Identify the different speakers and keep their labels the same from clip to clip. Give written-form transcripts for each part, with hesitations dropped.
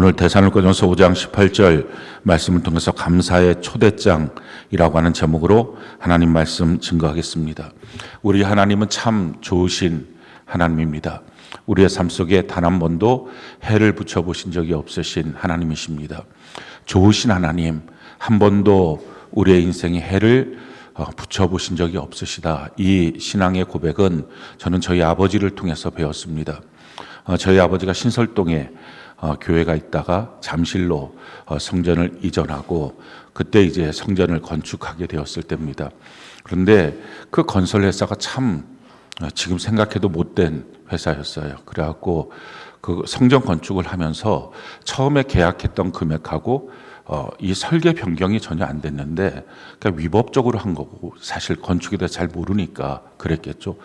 Speaker 1: 오늘 데살로니가전서 5장 18절 말씀을 통해서 감사의 초대장이라고 하는 제목으로 하나님 말씀 증거하겠습니다. 우리 하나님은 참 좋으신 하나님입니다. 우리의 삶 속에 단 한 번도 해를 붙여보신 적이 없으신 하나님이십니다. 좋으신 하나님, 한 번도 우리의 인생에 해를 붙여보신 적이 없으시다. 이 신앙의 고백은 저는 저희 아버지를 통해서 배웠습니다. 저희 아버지가 신설동에 교회가 있다가 잠실로 성전을 이전하고 그때 이제 성전을 건축하게 되었을 때입니다. 그런데 그 건설 회사가 참 지금 생각해도 못된 회사였어요. 그래갖고 그 성전 건축을 하면서 처음에 계약했던 금액하고 이 설계 변경이 전혀 안 됐는데 그러니까 위법적으로 한 거고 사실 건축에 대해 잘 모르니까 그랬겠죠.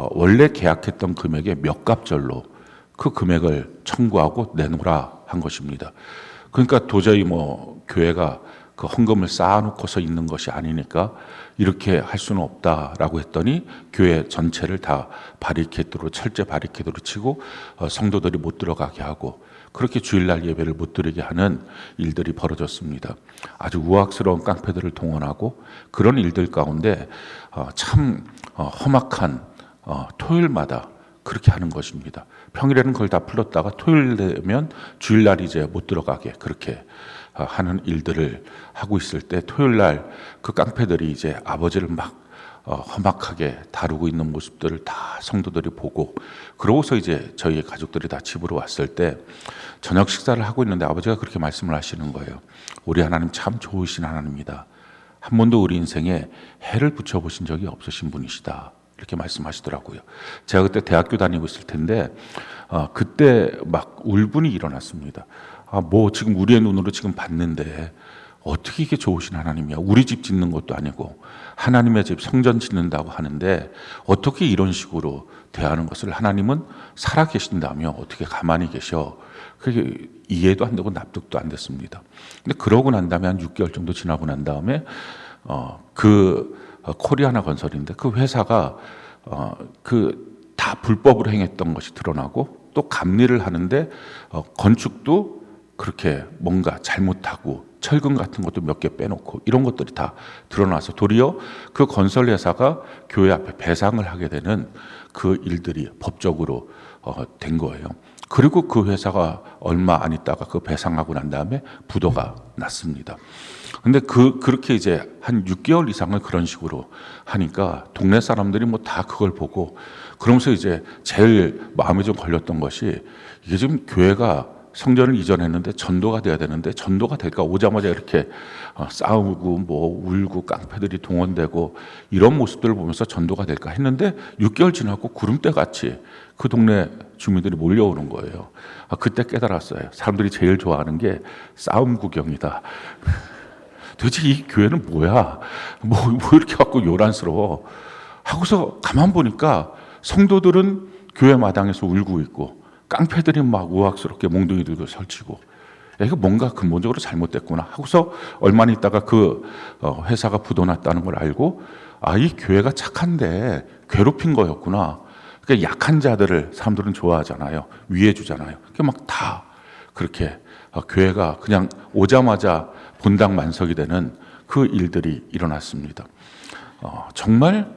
Speaker 1: 원래 계약했던 금액의 몇 갑절로 그 금액을 청구하고 내놓으라 한 것입니다. 그러니까 도저히 교회가 그 헌금을 쌓아놓고서 있는 것이 아니니까 이렇게 할 수는 없다라고 했더니 교회 전체를 다 바리케드로 철제 바리케드로 치고 성도들이 못 들어가게 하고 그렇게 주일날 예배를 못 드리게 하는 일들이 벌어졌습니다. 아주 우악스러운 깡패들을 동원하고 그런 일들 가운데 참 험악한 토요일마다 그렇게 하는 것입니다. 평일에는 그걸 다 풀었다가 토요일 되면 주일날 이제 못 들어가게 그렇게 하는 일들을 하고 있을 때 토요일날 그 깡패들이 이제 아버지를 막 험악하게 다루고 있는 모습들을 다 성도들이 보고 그러고서 이제 저희 가족들이 다 집으로 왔을 때 저녁 식사를 하고 있는데 아버지가 그렇게 말씀을 하시는 거예요. 우리 하나님 참 좋으신 하나님이다. 한 번도 우리 인생에 해를 붙여보신 적이 없으신 분이시다. 이렇게 말씀하시더라고요. 제가 그때 대학교 다니고 있을 텐데 그때 막 울분이 일어났습니다. 지금 우리의 눈으로 지금 봤는데 어떻게 이게 좋으신 하나님이야. 우리 집 짓는 것도 아니고 하나님의 집 성전 짓는다고 하는데 어떻게 이런 식으로 대하는 것을 하나님은 살아 계신다며 어떻게 가만히 계셔. 그게 이해도 안 되고 납득도 안 됐습니다. 근데 그러고 난 다음에 한 6개월 정도 지나고 난 다음에 코리아나 건설인데 그 회사가 다 불법으로 행했던 것이 드러나고 또 감리를 하는데 건축도 그렇게 뭔가 잘못하고 철근 같은 것도 몇 개 빼놓고 이런 것들이 다 드러나서 도리어 그 건설 회사가 교회 앞에 배상을 하게 되는 그 일들이 법적으로 된 거예요. 그리고 그 회사가 얼마 안 있다가 그 배상하고 난 다음에 부도가 났습니다. 근데 그렇게 이제 한 6개월 이상을 그런 식으로 하니까 동네 사람들이 다 그걸 보고 그러면서 이제 제일 마음에 좀 걸렸던 것이 이게 지금 교회가 성전을 이전했는데 전도가 돼야 되는데 전도가 될까 오자마자 이렇게 싸우고 울고 깡패들이 동원되고 이런 모습들을 보면서 전도가 될까 했는데 6개월 지나고 구름대 같이 그 동네 주민들이 몰려오는 거예요. 그때 깨달았어요. 사람들이 제일 좋아하는 게 싸움 구경이다. 도대체 이 교회는 뭐야? 뭐 이렇게 갖고 요란스러워. 하고서 가만 보니까 성도들은 교회 마당에서 울고 있고 깡패들이 막 우악스럽게 몽둥이들도 설치고 이거 뭔가 근본적으로 잘못됐구나 하고서 얼마 있다가 그 회사가 부도났다는 걸 알고 이 교회가 착한데 괴롭힌 거였구나. 그러니까 약한 자들을 사람들은 좋아하잖아요. 위해 주잖아요. 막 다 그렇게 교회가 그냥 오자마자 본당 만석이 되는 그 일들이 일어났습니다. 정말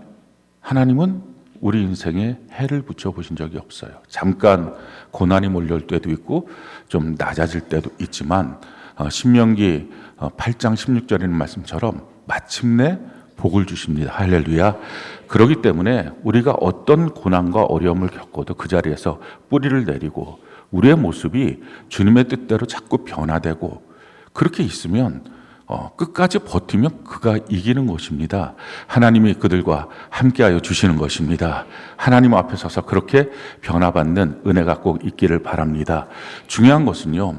Speaker 1: 하나님은 우리 인생에 해를 붙여보신 적이 없어요. 잠깐 고난이 몰려올 때도 있고 좀 낮아질 때도 있지만 신명기 8장 16절에 있는 말씀처럼 마침내 복을 주십니다. 할렐루야. 그렇기 때문에 우리가 어떤 고난과 어려움을 겪어도 그 자리에서 뿌리를 내리고 우리의 모습이 주님의 뜻대로 자꾸 변화되고 그렇게 있으면 끝까지 버티면 그가 이기는 것입니다. 하나님이 그들과 함께하여 주시는 것입니다. 하나님 앞에 서서 그렇게 변화받는 은혜가 꼭 있기를 바랍니다. 중요한 것은요,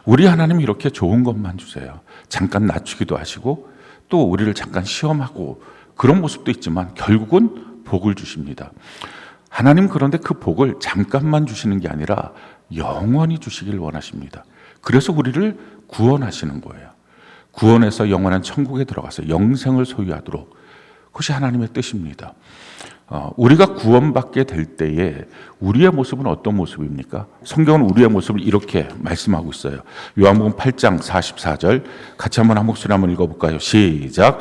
Speaker 1: 우리 하나님이 이렇게 좋은 것만 주세요. 잠깐 낮추기도 하시고 또 우리를 잠깐 시험하고 그런 모습도 있지만 결국은 복을 주십니다. 하나님 그런데 그 복을 잠깐만 주시는 게 아니라 영원히 주시길 원하십니다. 그래서 우리를 구원하시는 거예요. 구원해서 영원한 천국에 들어가서 영생을 소유하도록 그것이 하나님의 뜻입니다. 우리가 구원받게 될 때에 우리의 모습은 어떤 모습입니까? 성경은 우리의 모습을 이렇게 말씀하고 있어요. 요한복음 8장 44절 같이 한번 한 목소리 한번 읽어볼까요? 시작.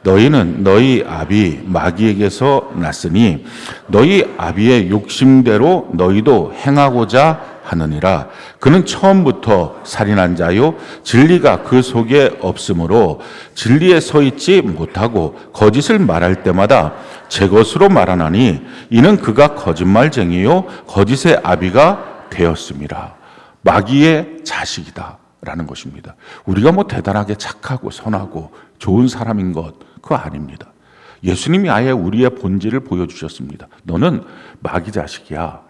Speaker 1: 너희는 너희 아비 마귀에게서 났으니 너희 아비의 욕심대로 너희도 행하고자 하느니라. 그는 처음부터 살인한 자요 진리가 그 속에 없으므로 진리에 서 있지 못하고 거짓을 말할 때마다 제 것으로 말하나니 이는 그가 거짓말쟁이요 거짓의 아비가 되었음이라. 마귀의 자식이다 라는 것입니다. 우리가 뭐 대단하게 착하고 선하고 좋은 사람인 것 그거 아닙니다. 예수님이 아예 우리의 본질을 보여주셨습니다. 너는 마귀 자식이야.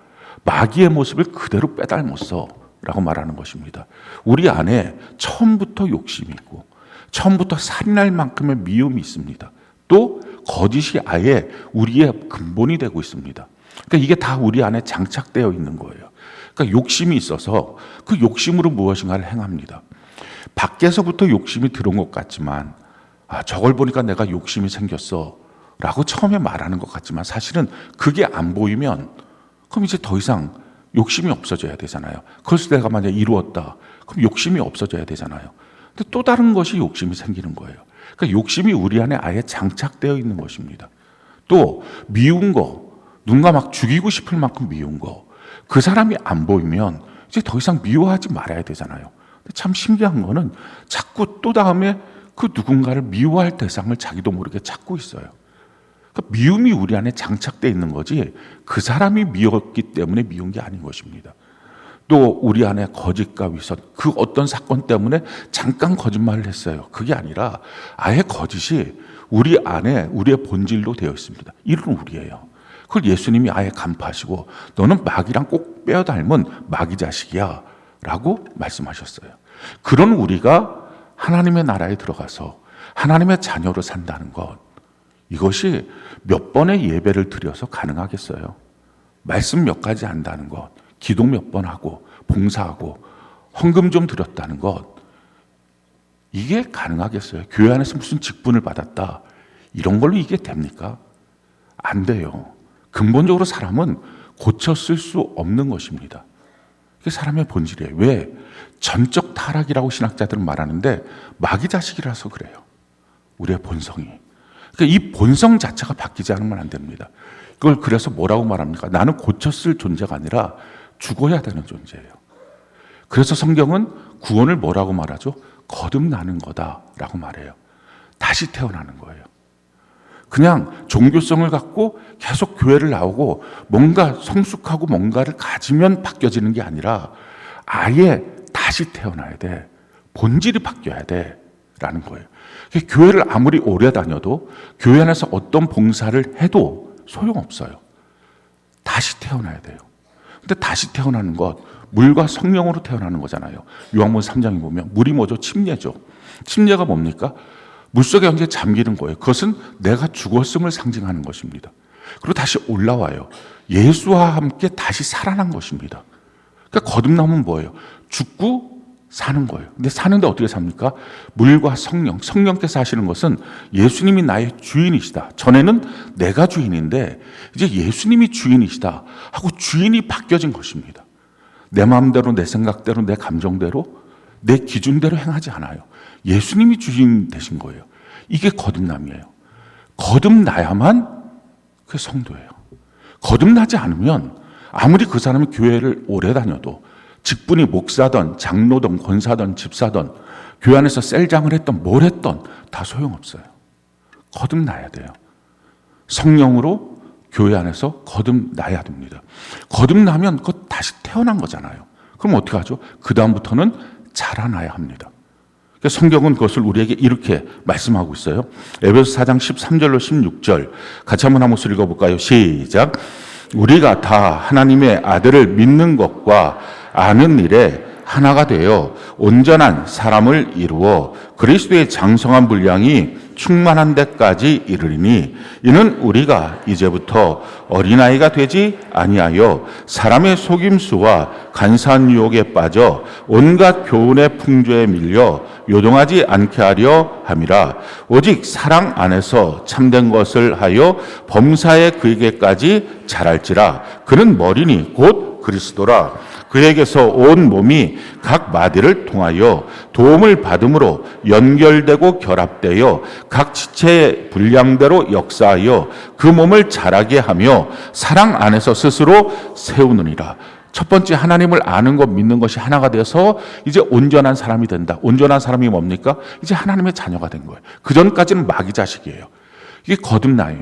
Speaker 1: 마귀의 모습을 그대로 빼닮았어 라고 말하는 것입니다. 우리 안에 처음부터 욕심이 있고 처음부터 살인할 만큼의 미움이 있습니다. 또 거짓이 아예 우리의 근본이 되고 있습니다. 그러니까 이게 다 우리 안에 장착되어 있는 거예요. 그러니까 욕심이 있어서 그 욕심으로 무엇인가를 행합니다. 밖에서부터 욕심이 들어온 것 같지만 저걸 보니까 내가 욕심이 생겼어 라고 처음에 말하는 것 같지만 사실은 그게 안 보이면 그럼 이제 더 이상 욕심이 없어져야 되잖아요. 그래서 내가 만약에 이루었다. 그럼 욕심이 없어져야 되잖아요. 근데 또 다른 것이 욕심이 생기는 거예요. 그러니까 욕심이 우리 안에 아예 장착되어 있는 것입니다. 또 미운 거, 누군가 막 죽이고 싶을 만큼 미운 거, 그 사람이 안 보이면 이제 더 이상 미워하지 말아야 되잖아요. 근데 참 신기한 거는 자꾸 또 다음에 그 누군가를 미워할 대상을 자기도 모르게 찾고 있어요. 그러니까 미움이 우리 안에 장착되어 있는 거지 그 사람이 미웠기 때문에 미운 게 아닌 것입니다. 또 우리 안에 거짓과 위선, 그 어떤 사건 때문에 잠깐 거짓말을 했어요. 그게 아니라 아예 거짓이 우리 안에 우리의 본질로 되어 있습니다. 이런 우리예요. 그걸 예수님이 아예 간파하시고 너는 마귀랑 꼭 빼어 닮은 마귀 자식이야 라고 말씀하셨어요. 그런 우리가 하나님의 나라에 들어가서 하나님의 자녀로 산다는 것, 이것이 몇 번의 예배를 드려서 가능하겠어요? 말씀 몇 가지 안다는 것, 기도 몇 번 하고 봉사하고 헌금 좀 드렸다는 것, 이게 가능하겠어요? 교회 안에서 무슨 직분을 받았다 이런 걸로 이게 됩니까? 안 돼요. 근본적으로 사람은 고쳐 쓸 수 없는 것입니다. 이게 사람의 본질이에요. 왜? 전적 타락이라고 신학자들은 말하는데 마귀 자식이라서 그래요. 우리의 본성이. 그러니까 이 본성 자체가 바뀌지 않으면 안 됩니다. 이걸 그래서 뭐라고 말합니까? 나는 고쳐 쓸 존재가 아니라 죽어야 되는 존재예요. 그래서 성경은 구원을 뭐라고 말하죠? 거듭나는 거다라고 말해요. 다시 태어나는 거예요. 그냥 종교성을 갖고 계속 교회를 나오고 뭔가 성숙하고 뭔가를 가지면 바뀌어지는 게 아니라 아예 다시 태어나야 돼. 본질이 바뀌어야 돼. 라는 거예요. 교회를 아무리 오래 다녀도 교회 안에서 어떤 봉사를 해도 소용없어요. 다시 태어나야 돼요. 근데 다시 태어나는 것, 물과 성령으로 태어나는 거잖아요. 요한복음 3장에 보면 물이 뭐죠? 침례죠. 침례가 뭡니까? 물속에 완전히 잠기는 거예요. 그것은 내가 죽었음을 상징하는 것입니다. 그리고 다시 올라와요. 예수와 함께 다시 살아난 것입니다. 그러니까 거듭남은 뭐예요? 죽고 사는 거예요. 근데 사는데 어떻게 삽니까? 물과 성령, 성령께서 하시는 것은 예수님이 나의 주인이시다. 전에는 내가 주인인데 이제 예수님이 주인이시다 하고 주인이 바뀌어진 것입니다. 내 마음대로, 내 생각대로, 내 감정대로, 내 기준대로 행하지 않아요. 예수님이 주인 되신 거예요. 이게 거듭남이에요. 거듭나야만 그게 성도예요. 거듭나지 않으면 아무리 그 사람이 교회를 오래 다녀도 직분이 목사든 장로든 권사든 집사든 교회 안에서 셀장을 했던 뭘 했던 다 소용없어요. 거듭나야 돼요. 성령으로 교회 안에서 거듭나야 됩니다. 거듭나면 그것 다시 태어난 거잖아요. 그럼 어떻게 하죠? 그 다음부터는 자라나야 합니다. 성경은 그것을 우리에게 이렇게 말씀하고 있어요. 에베소 4장 13절로 16절 같이 한번 한 목소리 읽어볼까요? 시작. 우리가 다 하나님의 아들을 믿는 것과 아는 일에 하나가 되어 온전한 사람을 이루어 그리스도의 장성한 분량이 충만한 데까지 이르리니 이는 우리가 이제부터 어린아이가 되지 아니하여 사람의 속임수와 간사한 유혹에 빠져 온갖 교훈의 풍조에 밀려 요동하지 않게 하려 함이라. 오직 사랑 안에서 참된 것을 하여 범사에 그에게까지 자랄지라. 그는 머리니 곧 그리스도라. 그에게서 온 몸이 각 마디를 통하여 도움을 받음으로 연결되고 결합되어 각 지체의 분량대로 역사하여 그 몸을 자라게 하며 사랑 안에서 스스로 세우느니라. 첫 번째, 하나님을 아는 것, 믿는 것이 하나가 돼서 이제 온전한 사람이 된다. 온전한 사람이 뭡니까? 이제 하나님의 자녀가 된 거예요. 그 전까지는 마귀 자식이에요. 이게 거듭나예요.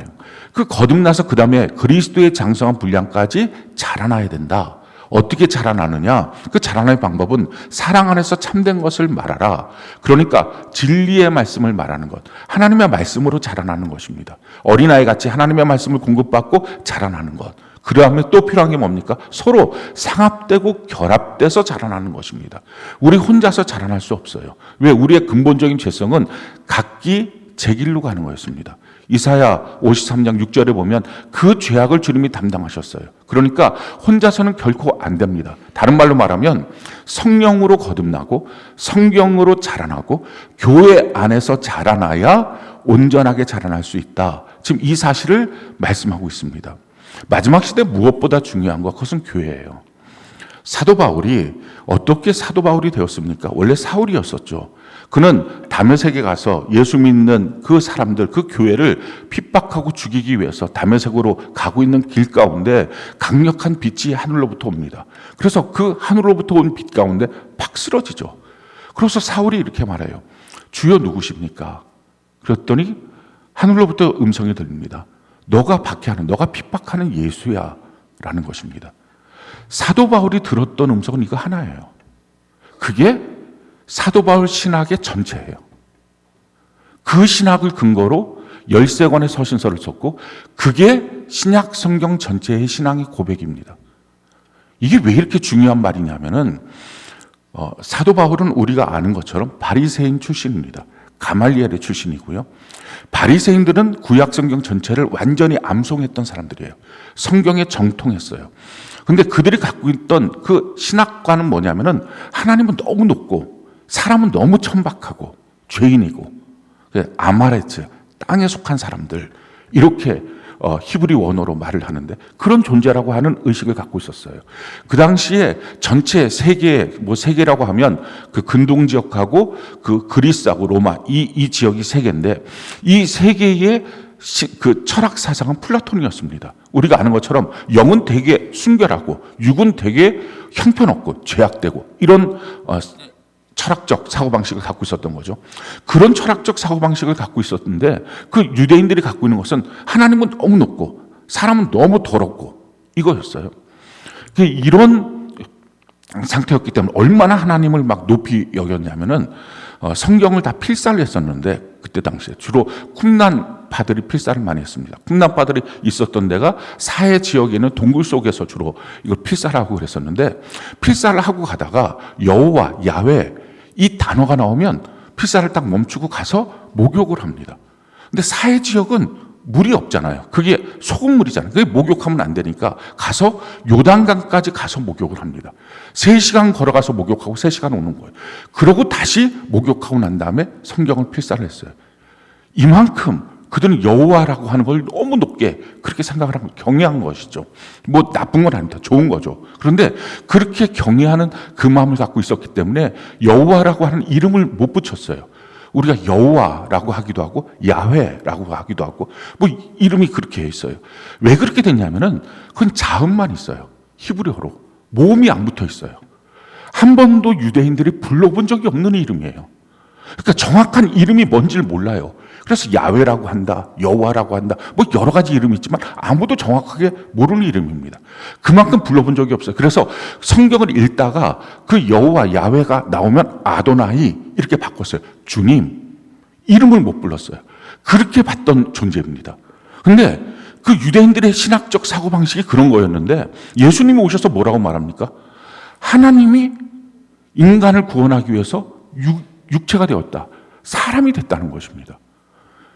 Speaker 1: 그 거듭나서 그 다음에 그리스도의 장성한 분량까지 자라나야 된다. 어떻게 자라나느냐? 그 자라나의 방법은 사랑 안에서 참된 것을 말하라. 그러니까 진리의 말씀을 말하는 것. 하나님의 말씀으로 자라나는 것입니다. 어린아이 같이 하나님의 말씀을 공급받고 자라나는 것. 그 다음에 또 필요한 게 뭡니까? 서로 상합되고 결합돼서 자라나는 것입니다. 우리 혼자서 자라날 수 없어요. 왜? 우리의 근본적인 죄성은 각기 제 길로 가는 거였습니다. 이사야 53장 6절에 보면 그 죄악을 주님이 담당하셨어요. 그러니까 혼자서는 결코 안 됩니다. 다른 말로 말하면 성령으로 거듭나고 성경으로 자라나고 교회 안에서 자라나야 온전하게 자라날 수 있다. 지금 이 사실을 말씀하고 있습니다. 마지막 시대 무엇보다 중요한 것, 그것은 교회예요. 사도 바울이 어떻게 사도 바울이 되었습니까? 원래 사울이었었죠. 그는 다메섹에 가서 예수 믿는 그 사람들, 그 교회를 핍박하고 죽이기 위해서 다메섹으로 가고 있는 길 가운데 강력한 빛이 하늘로부터 옵니다. 그래서 그 하늘로부터 온 빛 가운데 팍 쓰러지죠. 그래서 사울이 이렇게 말해요. 주여 누구십니까? 그랬더니 하늘로부터 음성이 들립니다. 너가 박해하는, 너가 핍박하는 예수야 라는 것입니다. 사도 바울이 들었던 음성은 이거 하나예요. 그게 사도 바울 신학의 전체예요. 그 신학을 근거로 13권의 서신서를 썼고 그게 신약 성경 전체의 신앙의 고백입니다. 이게 왜 이렇게 중요한 말이냐면은 사도 바울은 우리가 아는 것처럼 바리새인 출신입니다. 가말리엘의 출신이고요. 바리새인들은 구약 성경 전체를 완전히 암송했던 사람들이에요. 성경에 정통했어요. 근데 그들이 갖고 있던 그 신학관은 뭐냐면은 하나님은 너무 높고 사람은 너무 천박하고 죄인이고 아마레츠, 땅에 속한 사람들, 이렇게 히브리 원어로 말을 하는데 그런 존재라고 하는 의식을 갖고 있었어요. 그 당시에 전체 세계, 세계라고 하면 그 근동 지역하고 그 그리스하고 로마 이 지역이 세계인데 이 세계의 그 철학 사상은 플라톤이었습니다. 우리가 아는 것처럼 영은 되게 순결하고 육은 되게 형편없고 죄악되고 이런 철학적 사고방식을 갖고 있었던 거죠. 그런 철학적 사고방식을 갖고 있었는데 그 유대인들이 갖고 있는 것은 하나님은 너무 높고 사람은 너무 더럽고 이거였어요. 이런 상태였기 때문에 얼마나 하나님을 막 높이 여겼냐면은 성경을 다 필사를 했었는데 그때 당시에 주로 쿰란파들이 필사를 많이 했습니다. 쿰란파들이 있었던 데가 사해 지역에 있는 동굴 속에서 주로 이걸 필사를 하고 그랬었는데 필사를 하고 가다가 여호와, 야훼 이 단어가 나오면 필사를 딱 멈추고 가서 목욕을 합니다. 근데 사해 지역은 물이 없잖아요. 그게 소금물이잖아요. 그게 목욕하면 안 되니까 가서 요단강까지 가서 목욕을 합니다. 3시간 걸어가서 목욕하고 3시간 오는 거예요. 그러고 다시 목욕하고 난 다음에 성경을 필사를 했어요. 이만큼 그들은 여호와라고 하는 걸 너무 높게 그렇게 생각을 하고 경외한 것이죠. 뭐 나쁜 건 아닙니다. 좋은 거죠. 그런데 그렇게 경외하는 그 마음을 갖고 있었기 때문에 여호와라고 하는 이름을 못 붙였어요. 우리가 여호와라고 하기도 하고 야훼라고 하기도 하고 뭐 이름이 그렇게 있어요. 왜 그렇게 됐냐면은 그건 자음만 있어요. 히브리어로 모음이 안 붙어 있어요. 한 번도 유대인들이 불러본 적이 없는 이름이에요. 그러니까 정확한 이름이 뭔지를 몰라요. 그래서 야훼라고 한다, 여호와라고 한다, 뭐 여러 가지 이름이 있지만 아무도 정확하게 모르는 이름입니다. 그만큼 불러본 적이 없어요. 그래서 성경을 읽다가 그 여호와, 야훼가 나오면 아도나이 이렇게 바꿨어요. 주님 이름을 못 불렀어요. 그렇게 봤던 존재입니다. 근데 그 유대인들의 신학적 사고방식이 그런 거였는데 예수님이 오셔서 뭐라고 말합니까? 하나님이 인간을 구원하기 위해서 육체가 되었다. 사람이 됐다는 것입니다.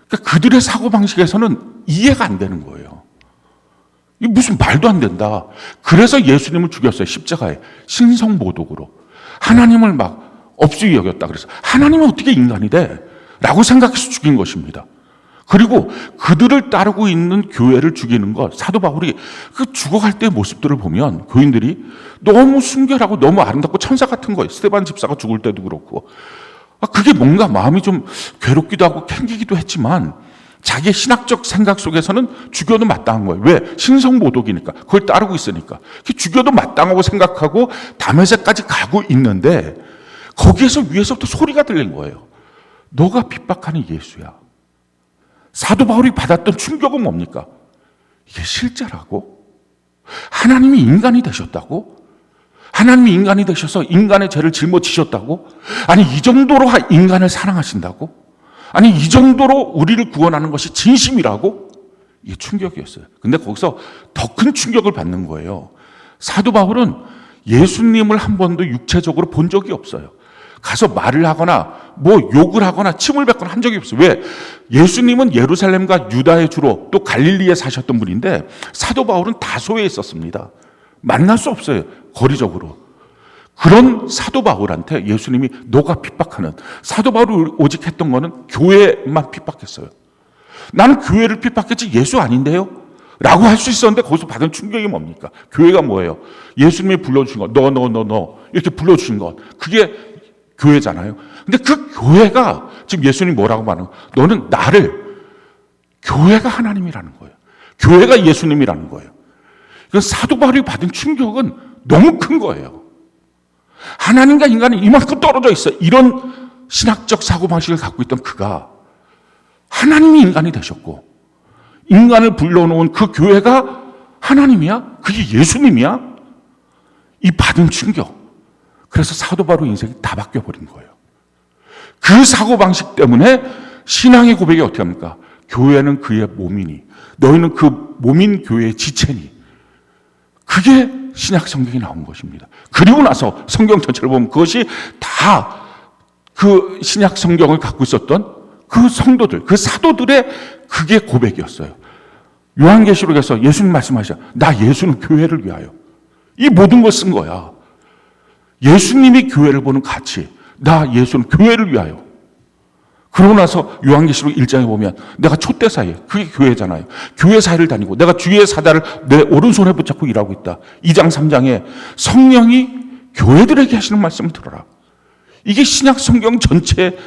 Speaker 1: 그러니까 그들의 사고방식에서는 이해가 안 되는 거예요. 이게 무슨 말도 안 된다. 그래서 예수님을 죽였어요. 십자가에. 신성모독으로. 하나님을 막 없이 여겼다. 그래서 하나님은 어떻게 인간이 돼? 라고 생각해서 죽인 것입니다. 그리고 그들을 따르고 있는 교회를 죽이는 것, 사도 바울이 그 죽어갈 때의 모습들을 보면 교인들이 너무 순결하고 너무 아름답고 천사 같은 거예요. 스데반 집사가 죽을 때도 그렇고. 그게 뭔가 마음이 좀 괴롭기도 하고 캥기기도 했지만 자기의 신학적 생각 속에서는 죽여도 마땅한 거예요. 왜? 신성모독이니까. 그걸 따르고 있으니까. 죽여도 마땅하고 생각하고 다메섹까지 가고 있는데 거기에서 위에서부터 소리가 들린 거예요. 너가 핍박하는 예수야. 사도 바울이 받았던 충격은 뭡니까? 이게 실제라고? 하나님이 인간이 되셨다고? 하나님이 인간이 되셔서 인간의 죄를 짊어지셨다고? 아니 이 정도로 인간을 사랑하신다고? 아니 이 정도로 우리를 구원하는 것이 진심이라고? 이게 충격이었어요. 근데 거기서 더 큰 충격을 받는 거예요. 사도 바울은 예수님을 한 번도 육체적으로 본 적이 없어요. 가서 말을 하거나 뭐 욕을 하거나 침을 뱉거나 한 적이 없어요. 왜? 예수님은 예루살렘과 유다에 주로 또 갈릴리에 사셨던 분인데 사도 바울은 다소에 있었습니다. 만날 수 없어요. 거리적으로. 그런 사도 바울한테 예수님이 너가 핍박하는, 사도 바울이 오직 했던 거는 교회만 핍박했어요. 나는 교회를 핍박했지 예수 아닌데요? 라고 할 수 있었는데 거기서 받은 충격이 뭡니까? 교회가 뭐예요? 예수님이 불러주신 것, 너 이렇게 불러주신 것, 그게 교회잖아요. 근데 그 교회가 지금 예수님이 뭐라고 말하는 거예요? 너는 나를, 교회가 하나님이라는 거예요. 교회가 예수님이라는 거예요. 사도 바울이 받은 충격은 너무 큰 거예요. 하나님과 인간이 이만큼 떨어져 있어요. 이런 신학적 사고방식을 갖고 있던 그가 하나님이 인간이 되셨고 인간을 불러놓은 그 교회가 하나님이야? 그게 예수님이야? 이 받은 충격. 그래서 사도 바울의 인생이 다 바뀌어버린 거예요. 그 사고방식 때문에 신앙의 고백이 어떻게 합니까? 교회는 그의 몸이니 너희는 그 몸인 교회의 지체니. 그게 신약 성경이 나온 것입니다. 그리고 나서 성경 전체를 보면 그것이 다 그 신약 성경을 갖고 있었던 그 성도들, 그 사도들의 그게 고백이었어요. 요한계시록에서 예수님 말씀하셔. 나 예수는 교회를 위하여. 이 모든 걸 쓴 거야. 예수님이 교회를 보는 가치. 나 예수는 교회를 위하여. 그러고 나서 요한계시록 1장에 보면 내가 촛대 사이에, 그게 교회잖아요. 교회 사이를 다니고 내가 주의 사다를 내 오른손에 붙잡고 일하고 있다. 2장 3장에 성령이 교회들에게 하시는 말씀을 들어라. 이게 신약 성경 전체의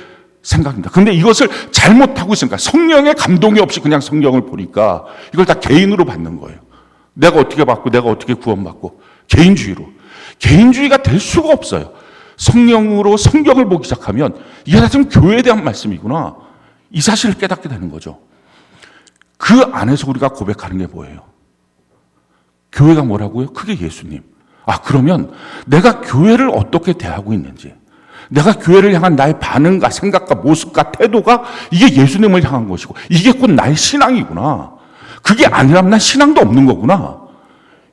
Speaker 1: 생각입니다. 그런데 이것을 잘못하고 있으니까 성령의 감동이 없이 그냥 성경을 보니까 이걸 다 개인으로 받는 거예요. 내가 어떻게 받고 내가 어떻게 구원받고 개인주의로. 개인주의가 될 수가 없어요. 성령으로 성경을 보기 시작하면 이게 다 지금 교회에 대한 말씀이구나. 이 사실을 깨닫게 되는 거죠. 그 안에서 우리가 고백하는 게 뭐예요? 교회가 뭐라고요? 그게 예수님. 그러면 내가 교회를 어떻게 대하고 있는지, 내가 교회를 향한 나의 반응과 생각과 모습과 태도가 이게 예수님을 향한 것이고 이게 곧 나의 신앙이구나. 그게 아니라면 난 신앙도 없는 거구나.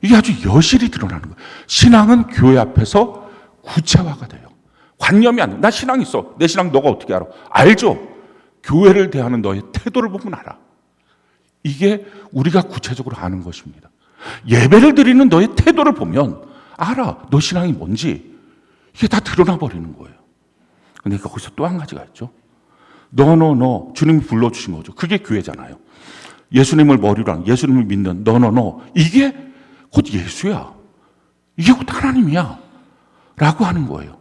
Speaker 1: 이게 아주 여실히 드러나는 거예요. 신앙은 교회 앞에서 구체화가 돼요. 관념이 안 돼. 나 신앙 있어. 내 신앙 너가 어떻게 알아? 알죠. 교회를 대하는 너의 태도를 보면 알아. 이게 우리가 구체적으로 아는 것입니다. 예배를 드리는 너의 태도를 보면 알아. 너 신앙이 뭔지. 이게 다 드러나 버리는 거예요. 근데 거기서 또 한 가지가 있죠. 너 주님이 불러주신 거죠. 그게 교회잖아요. 예수님을 머리로 하는, 예수님을 믿는 너 이게 곧 예수야. 이게 곧 하나님이야. 라고 하는 거예요.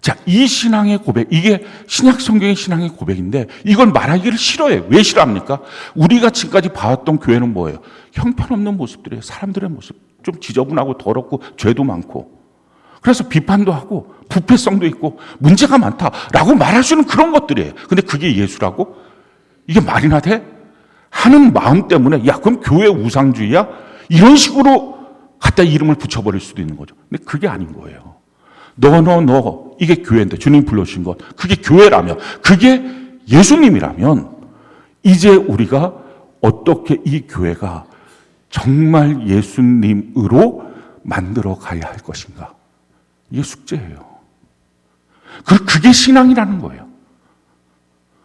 Speaker 1: 자, 이 신앙의 고백, 이게 신약 성경의 신앙의 고백인데 이건 말하기를 싫어해요. 왜 싫어합니까? 우리가 지금까지 봐왔던 교회는 뭐예요? 형편없는 모습들이에요. 사람들의 모습. 좀 지저분하고 더럽고 죄도 많고. 그래서 비판도 하고 부패성도 있고 문제가 많다라고 말할 수 있는 그런 것들이에요. 근데 그게 예수라고? 이게 말이나 돼? 하는 마음 때문에 야 그럼 교회 우상주의야? 이런 식으로 갖다 이름을 붙여버릴 수도 있는 거죠. 근데 그게 아닌 거예요. 너 이게 교회인데 주님 불러주신 것 그게 교회라면 그게 예수님이라면 이제 우리가 어떻게 이 교회가 정말 예수님으로 만들어 가야 할 것인가. 이게 숙제예요. 그게 신앙이라는 거예요.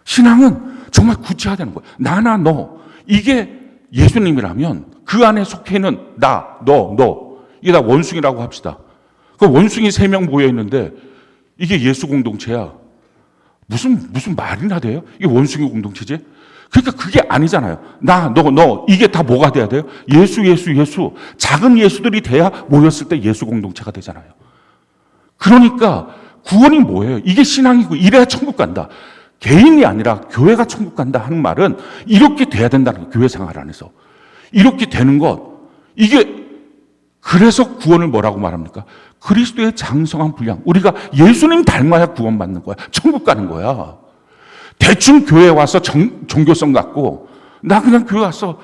Speaker 1: 신앙은 정말 구체화되는 거예요. 나나 너 이게 예수님이라면 그 안에 속해 있는 나, 너 이게 다 원숭이라고 합시다. 그 원숭이 3명 모여 있는데 이게 예수 공동체야. 무슨 말이나 돼요? 이게 원숭이 공동체지? 그러니까 그게 아니잖아요. 너 이게 다 뭐가 돼야 돼요? 예수. 작은 예수들이 돼야 모였을 때 예수 공동체가 되잖아요. 그러니까 구원이 뭐예요? 이게 신앙이고 이래야 천국 간다. 개인이 아니라 교회가 천국 간다 하는 말은 이렇게 돼야 된다는 거예요. 교회 생활 안에서. 이렇게 되는 것. 이게 그래서 구원을 뭐라고 말합니까? 그리스도의 장성한 분량. 우리가 예수님 닮아야 구원받는 거야. 천국 가는 거야. 대충 교회에 와서 종교성 갖고 나 그냥 교회 와서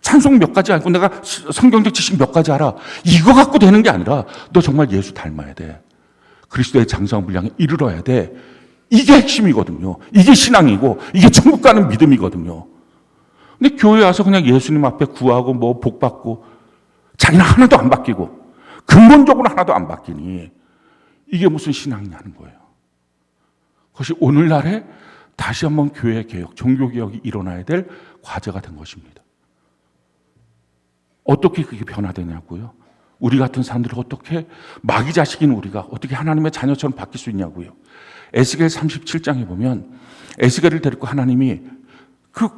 Speaker 1: 찬송 몇 가지 알고 내가 성경적 지식 몇 가지 알아. 이거 갖고 되는 게 아니라 너 정말 예수 닮아야 돼. 그리스도의 장성한 분량에 이르러야 돼. 이게 핵심이거든요. 이게 신앙이고 이게 천국 가는 믿음이거든요. 근데 교회 와서 그냥 예수님 앞에 구하고 뭐 복 받고 자기는 하나도 안 바뀌고 근본적으로 하나도 안 바뀌니 이게 무슨 신앙이냐는 거예요. 그것이 오늘날에 다시 한번 교회 개혁, 종교 개혁이 일어나야 될 과제가 된 것입니다. 어떻게 그게 변화되냐고요? 우리 같은 사람들이 어떻게 마귀 자식인 우리가 어떻게 하나님의 자녀처럼 바뀔 수 있냐고요? 에스겔 37장에 보면 에스겔을 데리고 하나님이 그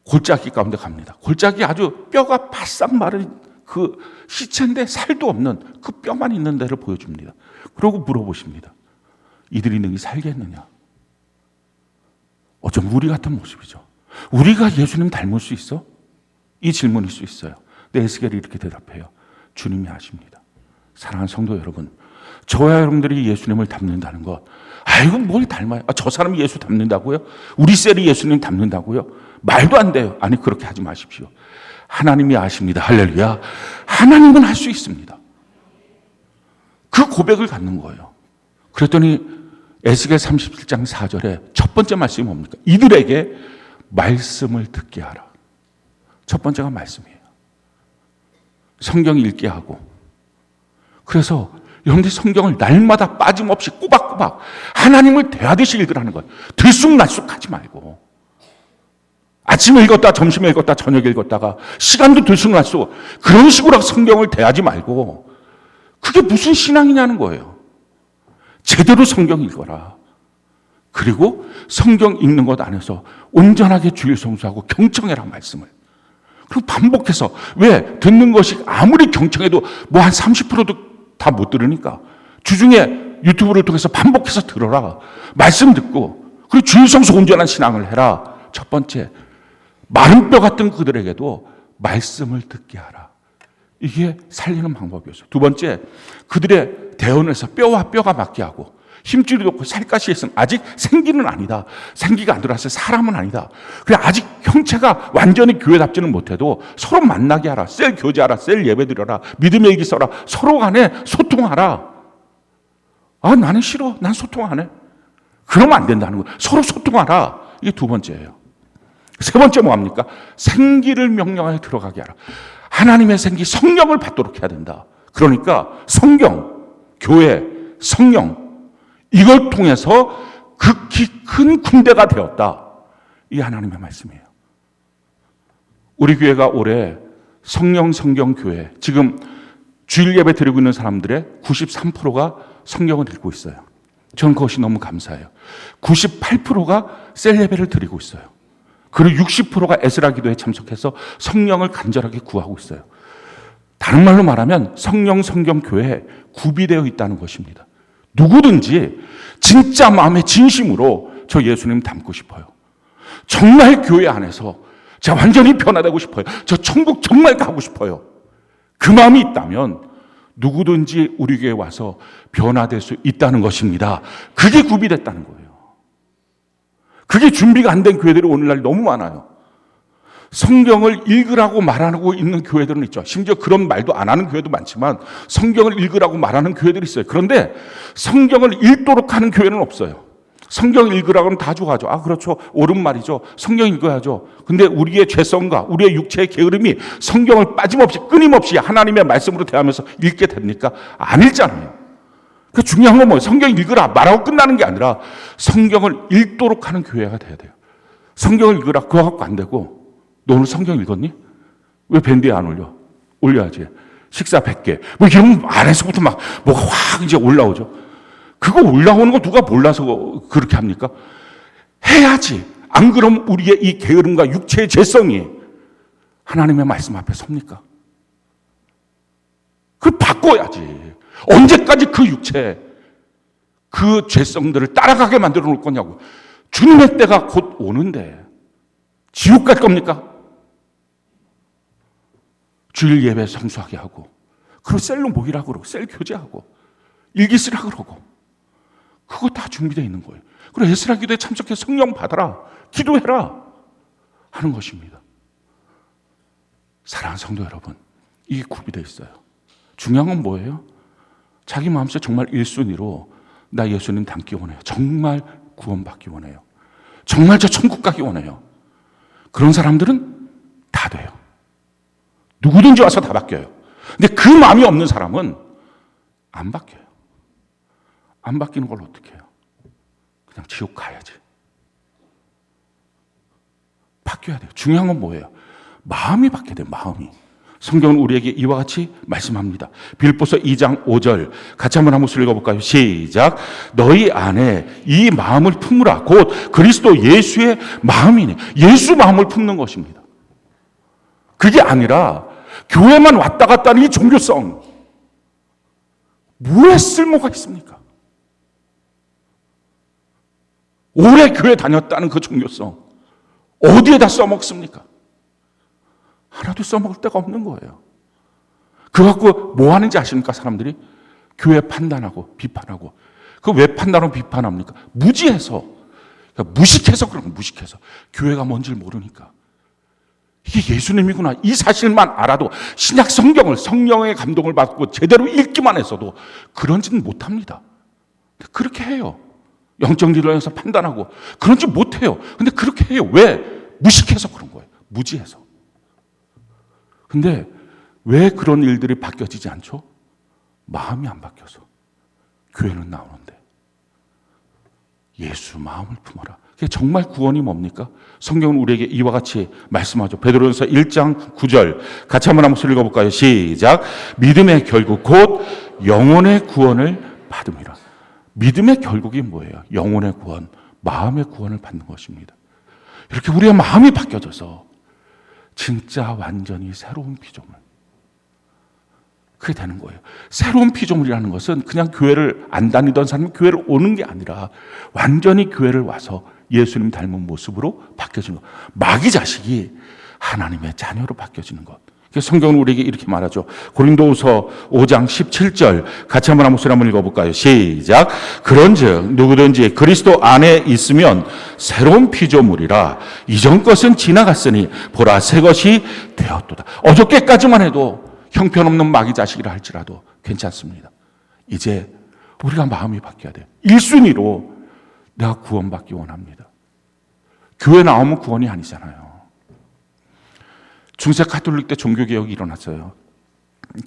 Speaker 1: 골짜기 가운데 갑니다. 골짜기 아주 뼈가 바싹 마른 그 시체인데 살도 없는 그 뼈만 있는 데를 보여줍니다. 그러고 물어보십니다. 이들이 능히 살겠느냐? 어쩜 우리 같은 모습이죠. 우리가 예수님 닮을 수 있어? 이 질문일 수 있어요. 근데 에스겔이 이렇게 대답해요. 주님이 아십니다. 사랑하는 성도 여러분, 저와 여러분들이 예수님을 닮는다는 것, 아이고 뭘 닮아요? 저 사람이 예수 닮는다고요? 우리 셀이 예수님 닮는다고요? 말도 안 돼요. 아니 그렇게 하지 마십시오. 하나님이 아십니다. 할렐루야. 하나님은 할 수 있습니다. 그 고백을 갖는 거예요. 그랬더니 에스겔 37장 4절에 첫 번째 말씀이 뭡니까? 이들에게 말씀을 듣게 하라. 첫 번째가 말씀이에요. 성경 읽게 하고. 그래서 여러분들이 성경을 날마다 빠짐없이 꼬박꼬박 하나님을 대하듯이 읽으라는 거예요. 들쑥날쑥하지 말고. 아침에 읽었다, 점심에 읽었다, 저녁에 읽었다가 시간도 들쑥날쑥 그런 식으로 성경을 대하지 말고 그게 무슨 신앙이냐는 거예요. 제대로 성경 읽어라. 그리고 성경 읽는 것 안에서 온전하게 주일 성수하고 경청해라 말씀을. 그리고 반복해서 왜 듣는 것이 아무리 경청해도 뭐 한 30%도 다 못 들으니까 주중에 유튜브를 통해서 반복해서 들어라. 말씀 듣고 그리고 주일 성수 온전한 신앙을 해라. 첫 번째 마른 뼈 같은 그들에게도 말씀을 듣게 하라. 이게 살리는 방법이었어요. 두 번째, 그들의 대언에서 뼈와 뼈가 맞게 하고 힘줄이 돋고 살갗이 있으면 아직 생기는 아니다. 생기가 안 들어왔어요. 사람은 아니다. 그래 아직 형체가 완전히 교회답지는 못해도 서로 만나게 하라. 셀 교제하라. 셀 예배 드려라. 믿음의 얘기 써라. 서로 간에 소통하라. 아 나는 싫어. 난 소통 안 해. 그러면 안 된다는 거예요. 서로 소통하라. 이게 두 번째예요. 세 번째 뭐합니까? 생기를 명령하여 들어가게 하라. 하나님의 생기, 성령을 받도록 해야 된다. 그러니까 성경, 교회, 성령 이걸 통해서 극히 큰 군대가 되었다. 이게 하나님의 말씀이에요. 우리 교회가 올해 성령 성경 교회, 지금 주일 예배 드리고 있는 사람들의 93%가 성경을 읽고 있어요. 저는 그것이 너무 감사해요. 98%가 셀 예배를 드리고 있어요. 그리고 60%가 에스라 기도에 참석해서 성령을 간절하게 구하고 있어요. 다른 말로 말하면 성령 성경 교회에 구비되어 있다는 것입니다. 누구든지 진짜 마음의 진심으로 저 예수님 닮고 싶어요. 정말 교회 안에서 제가 완전히 변화되고 싶어요. 저 천국 정말 가고 싶어요. 그 마음이 있다면 누구든지 우리 교회에 와서 변화될 수 있다는 것입니다. 그게 구비됐다는 거예요. 그게 준비가 안 된 교회들이 오늘날 너무 많아요. 성경을 읽으라고 말하고 있는 교회들은 있죠. 심지어 그런 말도 안 하는 교회도 많지만 성경을 읽으라고 말하는 교회들이 있어요. 그런데 성경을 읽도록 하는 교회는 없어요. 성경 읽으라고 하면 다 좋아하죠. 아 그렇죠. 옳은 말이죠. 성경 읽어야죠. 근데 우리의 죄성과 우리의 육체의 게으름이 성경을 빠짐없이 끊임없이 하나님의 말씀으로 대하면서 읽게 됩니까? 안 읽잖아요. 그 중요한 건 뭐예요? 성경 읽으라 말하고 끝나는 게 아니라 성경을 읽도록 하는 교회가 돼야 돼요. 성경을 읽으라 그거 갖고 안 되고 너 오늘 성경 읽었니? 왜 밴드에 안 올려? 올려야지. 식사 100개. 뭐 이런 안에서부터 막 뭐가 확 이제 올라오죠. 그거 올라오는 거 누가 몰라서 그렇게 합니까? 해야지. 안 그러면 우리의 이 게으름과 육체의 죄성이 하나님의 말씀 앞에 섭니까? 그걸 바꿔야지. 언제까지 그 육체, 그 죄성들을 따라가게 만들어 놓을 거냐고. 주님의 때가 곧 오는데 지옥 갈 겁니까? 주일 예배 성수하게 하고, 그리고 셀로 모이라고 그러고, 셀 교제하고, 일기 쓰라 그러고, 그거 다 준비되어 있는 거예요. 그리고 에스라 기도에 참석해 성령 받아라, 기도해라 하는 것입니다. 사랑하는 성도 여러분, 이게 구비되어 있어요. 중요한 건 뭐예요? 자기 마음속에 정말 1순위로 나 예수님 닮기 원해요. 정말 구원받기 원해요. 정말 저 천국 가기 원해요. 그런 사람들은 다 돼요. 누구든지 와서 다 바뀌어요. 근데 그 마음이 없는 사람은 안 바뀌어요. 안 바뀌는 걸 어떻게 해요? 그냥 지옥 가야지. 바뀌어야 돼요. 중요한 건 뭐예요? 마음이 바뀌어야 돼요. 마음이. 성경은 우리에게 이와 같이 말씀합니다. 빌립보서 2장 5절 같이 한번 읽어볼까요? 시작. 너희 안에 이 마음을 품으라. 곧 그리스도 예수의 마음이네. 예수 마음을 품는 것입니다. 그게 아니라 교회만 왔다 갔다 하는 이 종교성, 뭐에 쓸모가 있습니까? 오래 교회 다녔다는 그 종교성 어디에다 써먹습니까? 하나도 써먹을 데가 없는 거예요. 그거 갖고 뭐 하는지 아십니까? 사람들이 교회 판단하고 비판하고. 그 왜 판단하고 비판합니까? 무지해서, 그러니까 무식해서 그런 거예요. 무식해서. 교회가 뭔지를 모르니까. 이게 예수님이구나, 이 사실만 알아도 신약 성경을 성령의 감동을 받고 제대로 읽기만 했어도 그런 짓은 못합니다. 그렇게 해요. 영적 리더에서 판단하고 그런 짓 못해요. 근데 그렇게 해요. 왜? 무식해서 그런 거예요. 무지해서. 근데 왜 그런 일들이 바뀌어지지 않죠? 마음이 안 바뀌어서. 교회는 나오는데 예수 마음을 품어라. 그게 정말 구원이 뭡니까? 성경은 우리에게 이와 같이 말씀하죠. 베드로전서 1장 9절 같이 한번 읽어볼까요? 시작. 믿음의 결국 곧 영혼의 구원을 받음이라. 믿음의 결국이 뭐예요? 영혼의 구원, 마음의 구원을 받는 것입니다. 이렇게 우리의 마음이 바뀌어져서 진짜 완전히 새로운 피조물, 그게 되는 거예요. 새로운 피조물이라는 것은 그냥 교회를 안 다니던 사람이 교회를 오는 게 아니라 완전히 교회를 와서 예수님 닮은 모습으로 바뀌어지는 것. 마귀 자식이 하나님의 자녀로 바뀌어지는 것. 성경은 우리에게 이렇게 말하죠. 고린도후서 5장 17절 같이 한번 읽어볼까요? 시작. 그런즉 누구든지 그리스도 안에 있으면 새로운 피조물이라. 이전 것은 지나갔으니 보라 새 것이 되었도다. 어저께까지만 해도 형편없는 마귀 자식이라 할지라도 괜찮습니다. 이제 우리가 마음이 바뀌어야 돼요. 1순위로 내가 구원받기 원합니다. 교회 나오면 구원이 아니잖아요. 중세 카톨릭 때 종교개혁이 일어났어요.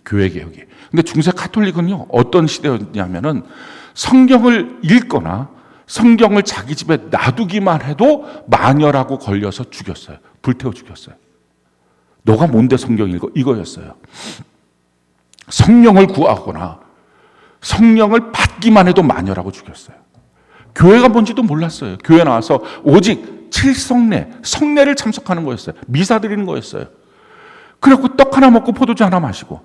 Speaker 1: 교회개혁이. 근데 중세 카톨릭은요, 어떤 시대였냐면은 성경을 읽거나 성경을 자기 집에 놔두기만 해도 마녀라고 걸려서 죽였어요. 불태워 죽였어요. 너가 뭔데 성경 읽어? 이거였어요. 성령을 구하거나 성령을 받기만 해도 마녀라고 죽였어요. 교회가 뭔지도 몰랐어요. 교회 나와서 오직 7성례, 성례를 참석하는 거였어요. 미사 드리는 거였어요. 그래갖고 떡 하나 먹고 포도주 하나 마시고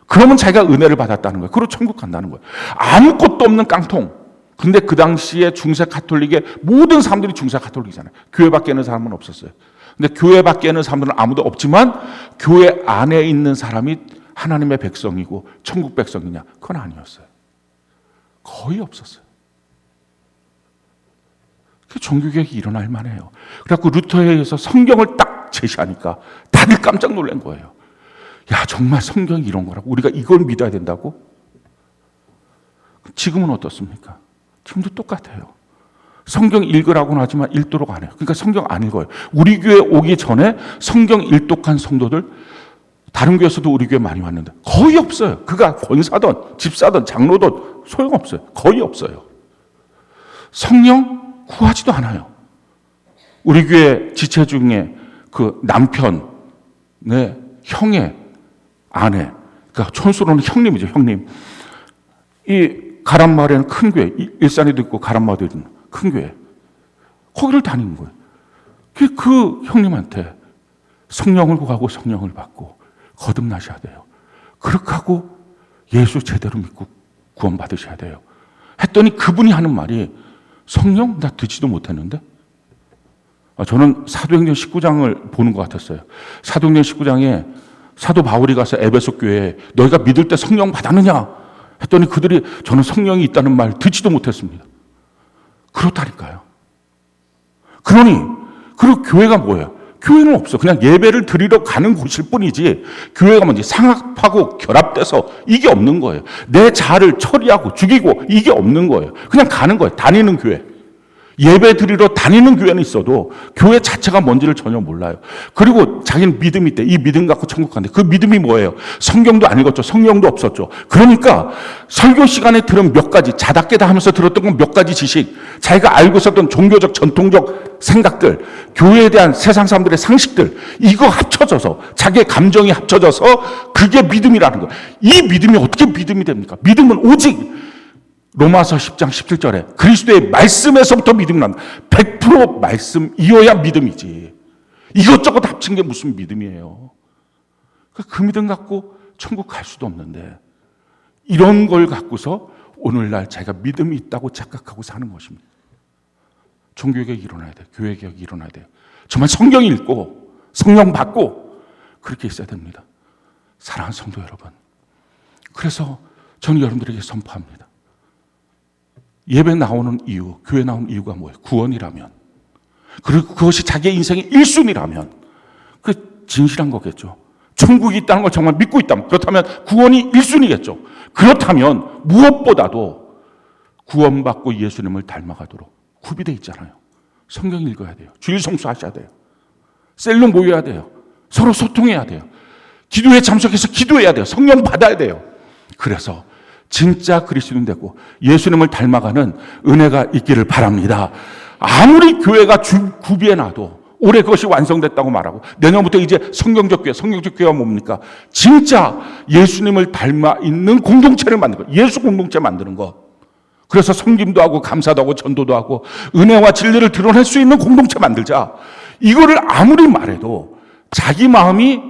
Speaker 1: 그러면 자기가 은혜를 받았다는 거예요. 그리고 천국 간다는 거예요. 아무것도 없는 깡통. 근데 그 당시에 중세 카톨릭의 모든 사람들이 중세 카톨릭이잖아요. 교회 밖에 있는 사람은 없었어요. 근데 교회 밖에 있는 사람들은 아무도 없지만 교회 안에 있는 사람이 하나님의 백성이고 천국 백성이냐? 그건 아니었어요. 거의 없었어요. 그 종교개혁이 일어날 만해요. 그래갖고 루터에 의해서 성경을 딱 제시하니까 다들 깜짝 놀란 거예요. 야, 정말 성경이 이런 거라고? 우리가 이걸 믿어야 된다고? 지금은 어떻습니까? 지금도 똑같아요. 성경 읽으라고는 하지만 읽도록 안 해요. 그러니까 성경 안 읽어요. 우리 교회 오기 전에 성경 읽독한 성도들, 다른 교회에서도 우리 교회 많이 왔는데 거의 없어요. 그가 권사든 집사든 장로든 소용없어요. 거의 없어요. 성령 구하지도 않아요. 우리 교회 지체 중에 그 남편, 네, 형의 아내, 그러니까 촌수로는 형님이죠, 형님. 가란마을에는 큰 교회, 일산에도 있고 가란마을도 있는 큰 교회. 거기를 다니는 거예요. 그 형님한테 성령을 구하고 성령을 받고 거듭나셔야 돼요. 그렇게 하고 예수 제대로 믿고 구원받으셔야 돼요. 했더니 그분이 하는 말이 성령? 나 듣지도 못했는데? 저는 사도행전 19장을 보는 것 같았어요. 사도행전 19장에 사도 바울이 가서 에베소 교회에 너희가 믿을 때 성령 받았느냐? 했더니 그들이 저는 성령이 있다는 말 듣지도 못했습니다. 그렇다니까요. 그리고 교회가 뭐예요? 교회는 없어. 그냥 예배를 드리러 가는 곳일 뿐이지 교회가 뭔지 상합하고 결합돼서 이게 없는 거예요. 내 자아를 처리하고 죽이고 이게 없는 거예요. 그냥 가는 거예요. 다니는 교회. 예배 드리러 다니는 교회는 있어도 교회 자체가 뭔지를 전혀 몰라요. 그리고 자기는 믿음이 있대. 이 믿음 갖고 천국 간대. 그 믿음이 뭐예요? 성경도 안 읽었죠. 성령도 없었죠. 그러니까 설교 시간에 들은 몇 가지 자다 깨다 하면서 들었던 건 몇 가지 지식, 자기가 알고 있었던 종교적 전통적 생각들, 교회에 대한 세상 사람들의 상식들, 이거 합쳐져서 자기의 감정이 합쳐져서 그게 믿음이라는 거예요. 이 믿음이 어떻게 믿음이 됩니까? 믿음은 오직 로마서 10장 17절에 그리스도의 말씀에서부터 믿음이 난다. 100% 말씀이어야 믿음이지. 이것저것 합친 게 무슨 믿음이에요. 그 믿음 갖고 천국 갈 수도 없는데 이런 걸 갖고서 오늘날 자기가 믿음이 있다고 착각하고 사는 것입니다. 종교개혁이 일어나야 돼요. 교회개혁이 일어나야 돼요. 정말 성경 읽고 성령 받고 그렇게 있어야 됩니다. 사랑하는 성도 여러분. 그래서 저는 여러분들에게 선포합니다. 예배 나오는 이유, 교회 나오는 이유가 뭐예요? 구원이라면, 그리고 그것이 자기의 인생의 1순위라면 그 진실한 거겠죠. 천국이 있다는 걸 정말 믿고 있다면, 그렇다면 구원이 1순위겠죠. 그렇다면 무엇보다도 구원받고 예수님을 닮아가도록 구비되어 있잖아요. 성경 읽어야 돼요. 주일 성수하셔야 돼요. 셀로 모여야 돼요. 서로 소통해야 돼요. 기도에 참석해서 기도해야 돼요. 성령 받아야 돼요. 그래서 진짜 그리스도인 되고 예수님을 닮아가는 은혜가 있기를 바랍니다. 아무리 교회가 구비해놔도 올해 그것이 완성됐다고 말하고 내년부터 이제 성경적 교회가 뭡니까? 진짜 예수님을 닮아 있는 공동체를 만드는 것, 예수 공동체 만드는 것. 그래서 섬김도 하고 감사도 하고 전도도 하고 은혜와 진리를 드러낼 수 있는 공동체 만들자. 이거를 아무리 말해도 자기 마음이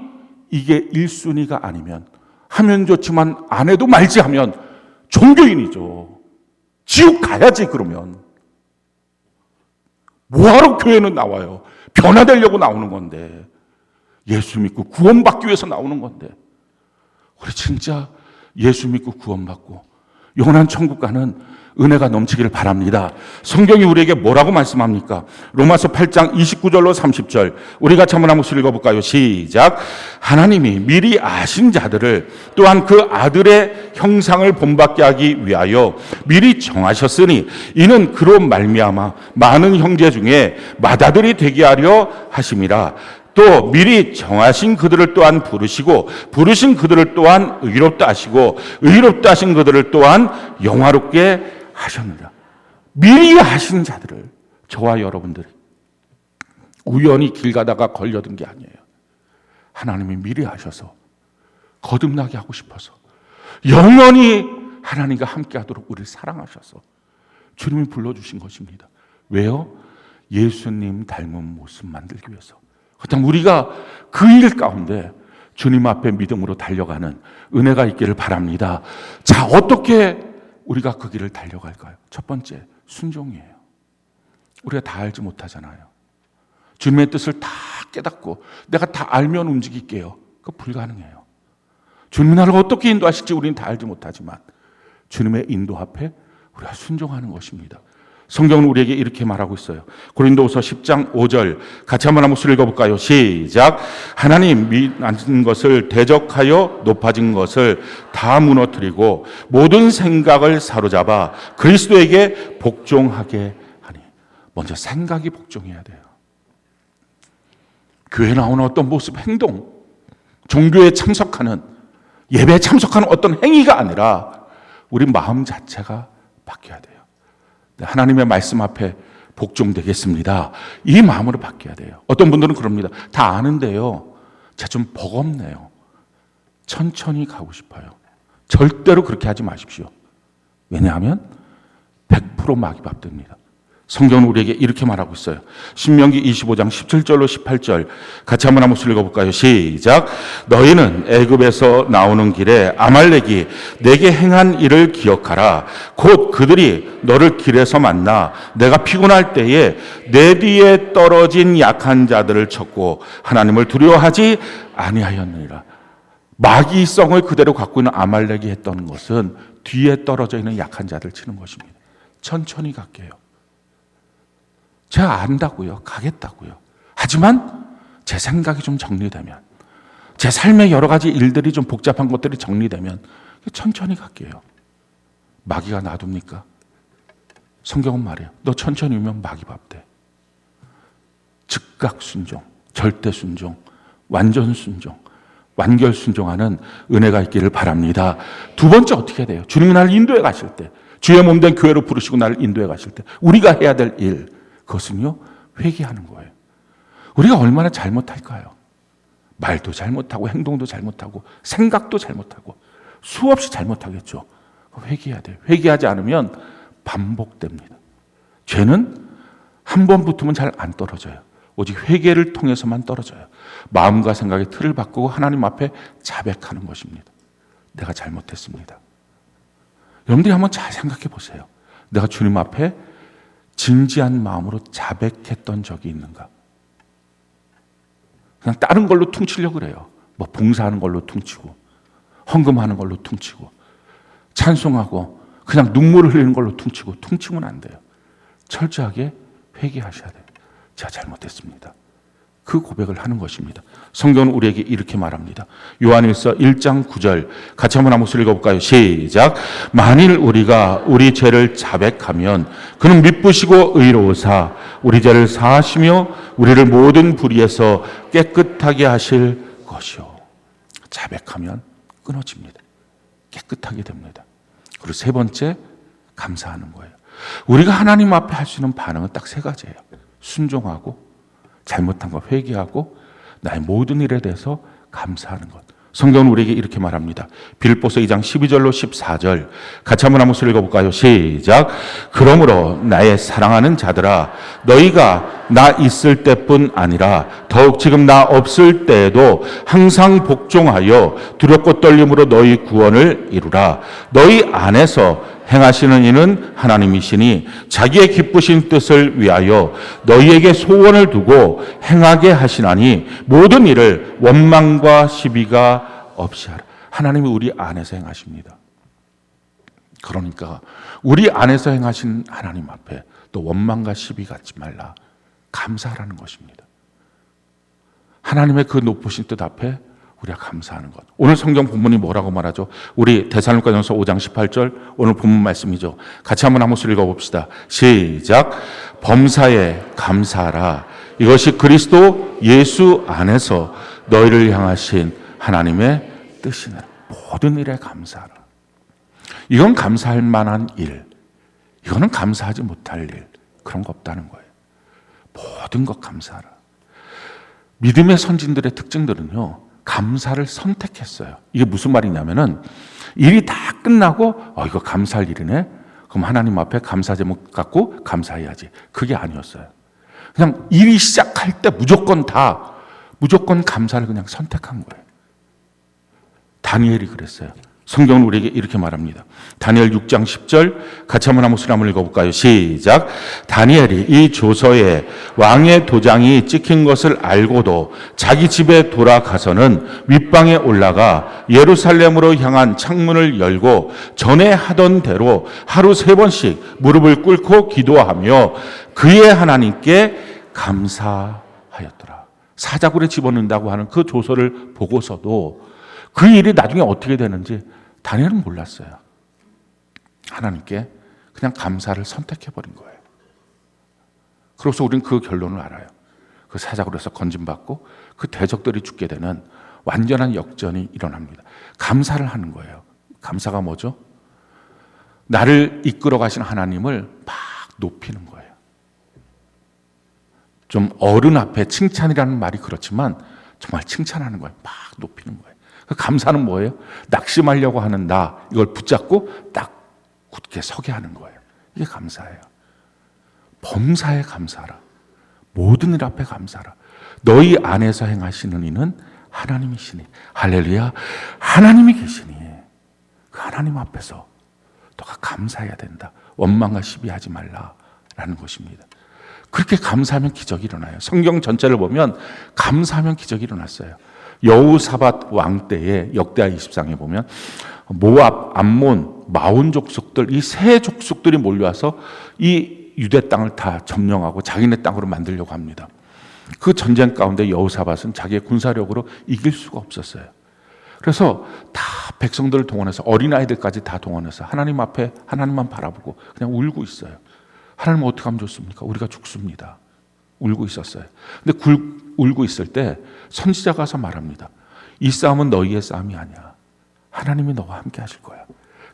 Speaker 1: 이게 1순위가 아니면 하면 좋지만 안 해도 말지 하면 종교인이죠. 지옥 가야지. 그러면 뭐하러 교회는 나와요? 변화되려고 나오는 건데, 예수 믿고 구원받기 위해서 나오는 건데, 우리 진짜 예수 믿고 구원받고 영원한 천국 가는 은혜가 넘치기를 바랍니다. 성경이 우리에게 뭐라고 말씀합니까? 로마서 8장 29절로 30절 우리 같이 한번 한 목소리 읽어볼까요? 시작. 하나님이 미리 아신 자들을 또한 그 아들의 형상을 본받게 하기 위하여 미리 정하셨으니 이는 그로 말미암아 많은 형제 중에 맏아들이 되게 하려 하심이라. 또 미리 정하신 그들을 또한 부르시고 부르신 그들을 또한 의롭다 하시고 의롭다 하신 그들을 또한 영화롭게 하셨느냐. 미리 하신 자들을, 저와 여러분들이 우연히 길 가다가 걸려든 게 아니에요. 하나님이 미리 하셔서 거듭나게 하고 싶어서 영원히 하나님과 함께 하도록 우리를 사랑하셔서 주님이 불러주신 것입니다. 왜요? 예수님 닮은 모습 만들기 위해서. 그렇다면 우리가 그 일 가운데 주님 앞에 믿음으로 달려가는 은혜가 있기를 바랍니다. 자, 어떻게 우리가 그 길을 달려갈까요? 첫 번째, 순종이에요. 우리가 다 알지 못하잖아요. 주님의 뜻을 다 깨닫고 내가 다 알면 움직일게요. 그거 불가능해요. 주님이 나를 어떻게 인도하실지 우리는 다 알지 못하지만 주님의 인도 앞에 우리가 순종하는 것입니다. 성경은 우리에게 이렇게 말하고 있어요. 고린도후서 10장 5절 같이 한번 목소리 읽어볼까요? 시작. 하나님 낮은 것을 대적하여 높아진 것을 다 무너뜨리고 모든 생각을 사로잡아 그리스도에게 복종하게 하니. 먼저 생각이 복종해야 돼요. 교회에 나오는 어떤 모습, 행동, 종교에 참석하는, 예배에 참석하는 어떤 행위가 아니라 우리 마음 자체가 바뀌어야 돼요. 하나님의 말씀 앞에 복종되겠습니다. 이 마음으로 바뀌어야 돼요. 어떤 분들은 그럽니다. 다 아는데요, 제가 좀 버겁네요. 천천히 가고 싶어요. 절대로 그렇게 하지 마십시오. 왜냐하면 100% 마귀밥 됩니다. 성경은 우리에게 이렇게 말하고 있어요. 신명기 25장 17절로 18절 같이 한번 읽어볼까요? 시작. 너희는 애굽에서 나오는 길에 아말렉이 내게 행한 일을 기억하라. 곧 그들이 너를 길에서 만나 내가 피곤할 때에 내 뒤에 떨어진 약한 자들을 쳤고 하나님을 두려워하지 아니하였느니라. 마귀성을 그대로 갖고 있는 아말렉이 했던 것은 뒤에 떨어져 있는 약한 자들 치는 것입니다. 천천히 갈게요. 제가 안다고요. 가겠다고요. 하지만 제 생각이 좀 정리되면, 제 삶의 여러 가지 일들이 좀 복잡한 것들이 정리되면 천천히 갈게요. 마귀가 놔둡니까? 성경은 말이에요. 너 천천히 오면 마귀 밥 돼. 즉각 순종, 절대 순종, 완전 순종, 완결 순종하는 은혜가 있기를 바랍니다. 두 번째 어떻게 돼요? 주님이 나를 인도해 가실 때, 주의 몸된 교회로 부르시고 나를 인도해 가실 때 우리가 해야 될 일, 그것은요, 회개하는 거예요. 우리가 얼마나 잘못할까요? 말도 잘못하고 행동도 잘못하고 생각도 잘못하고 수없이 잘못하겠죠. 회개해야 돼요. 회개하지 않으면 반복됩니다. 죄는 한 번 붙으면 잘 안 떨어져요. 오직 회개를 통해서만 떨어져요. 마음과 생각의 틀을 바꾸고 하나님 앞에 자백하는 것입니다. 내가 잘못했습니다. 여러분들이 한번 잘 생각해 보세요. 내가 주님 앞에 진지한 마음으로 자백했던 적이 있는가? 그냥 다른 걸로 퉁치려고 그래요. 뭐 봉사하는 걸로 퉁치고, 헌금하는 걸로 퉁치고, 찬송하고 그냥 눈물을 흘리는 걸로 퉁치면 안 돼요. 철저하게 회개하셔야 돼요. 제가 잘못했습니다. 그 고백을 하는 것입니다. 성경은 우리에게 이렇게 말합니다. 요한일서 1장 9절 같이 한번 읽어볼까요? 시작. 만일 우리가 우리 죄를 자백하면 그는 미쁘시고 의로우사 우리 죄를 사하시며 우리를 모든 불의에서 깨끗하게 하실 것이요. 자백하면 끊어집니다. 깨끗하게 됩니다. 그리고 세 번째, 감사하는 거예요. 우리가 하나님 앞에 할 수 있는 반응은 딱 세 가지예요. 순종하고, 잘못한 거 회개하고, 나의 모든 일에 대해서 감사하는 것. 성경은 우리에게 이렇게 말합니다. 빌립보서 2장 12절로 14절 같이 한번 읽어볼까요? 시작. 그러므로 나의 사랑하는 자들아 너희가 나 있을 때뿐 아니라 더욱 지금 나 없을 때에도 항상 복종하여 두렵고 떨림으로 너희 구원을 이루라. 너희 안에서 행하시는 이는 하나님이시니 자기의 기쁘신 뜻을 위하여 너희에게 소원을 두고 행하게 하시나니 모든 일을 원망과 시비가 없이 하라. 하나님이 우리 안에서 행하십니다. 그러니까 우리 안에서 행하신 하나님 앞에 또 원망과 시비 갖지 말라. 감사하라는 것입니다. 하나님의 그 높으신 뜻 앞에 우리가 감사하는 것. 오늘 성경 본문이 뭐라고 말하죠? 우리 데살로니가전서 5장 18절 오늘 본문 말씀이죠. 같이 한번 읽어봅시다. 시작. 범사에 감사하라. 이것이 그리스도 예수 안에서 너희를 향하신 하나님의 뜻이니라. 모든 일에 감사하라. 이건 감사할 만한 일. 이거는 감사하지 못할 일. 그런 거 없다는 거예요. 모든 것 감사하라. 믿음의 선진들의 특징들은요, 감사를 선택했어요. 이게 무슨 말이냐면은 일이 다 끝나고 이거 감사할 일이네. 그럼 하나님 앞에 감사 제목 갖고 감사해야지. 그게 아니었어요. 그냥 일이 시작할 때 무조건 감사를 그냥 선택한 거예요. 다니엘이 그랬어요. 성경은 우리에게 이렇게 말합니다. 다니엘 6장 10절 같이 한번 읽어볼까요? 시작. 다니엘이 이 조서에 왕의 도장이 찍힌 것을 알고도 자기 집에 돌아가서는 윗방에 올라가 예루살렘으로 향한 창문을 열고 전에 하던 대로 하루 3번씩 무릎을 꿇고 기도하며 그의 하나님께 감사하였더라. 사자굴에 집어넣는다고 하는 그 조서를 보고서도 그 일이 나중에 어떻게 되는지 다니엘은 몰랐어요. 하나님께 그냥 감사를 선택해버린 거예요. 그래서 우리는 그 결론을 알아요. 그 사자굴에서 건짐받고 그 대적들이 죽게 되는 완전한 역전이 일어납니다. 감사를 하는 거예요. 감사가 뭐죠? 나를 이끌어 가신 하나님을 막 높이는 거예요. 좀 어른 앞에 칭찬이라는 말이 그렇지만 정말 칭찬하는 거예요. 막 높이는 거예요. 감사는 뭐예요? 낙심하려고 하는 나, 이걸 붙잡고 딱 굳게 서게 하는 거예요. 이게 감사예요. 범사에 감사하라. 모든 일 앞에 감사하라. 너희 안에서 행하시는 이는 하나님이시니. 할렐루야. 하나님이 계시니 그 하나님 앞에서 너가 감사해야 된다. 원망과 시비하지 말라라는 것입니다. 그렇게 감사하면 기적이 일어나요. 성경 전체를 보면 감사하면 기적이 일어났어요. 여호사밧 왕 때에 역대하 20장에 보면 모압, 암몬, 마온 족속들, 이 세 족속들이 몰려와서 이 유대 땅을 다 점령하고 자기네 땅으로 만들려고 합니다. 그 전쟁 가운데 여호사밧은 자기의 군사력으로 이길 수가 없었어요. 그래서 다 백성들을 동원해서 어린아이들까지 다 동원해서 하나님 앞에 하나님만 바라보고 그냥 울고 있어요. 하나님 어떻게 하면 좋습니까? 우리가 죽습니다. 울고 있었어요. 근데 울고 있을 때 선지자가 가서 말합니다. 이 싸움은 너희의 싸움이 아니야. 하나님이 너와 함께 하실 거야.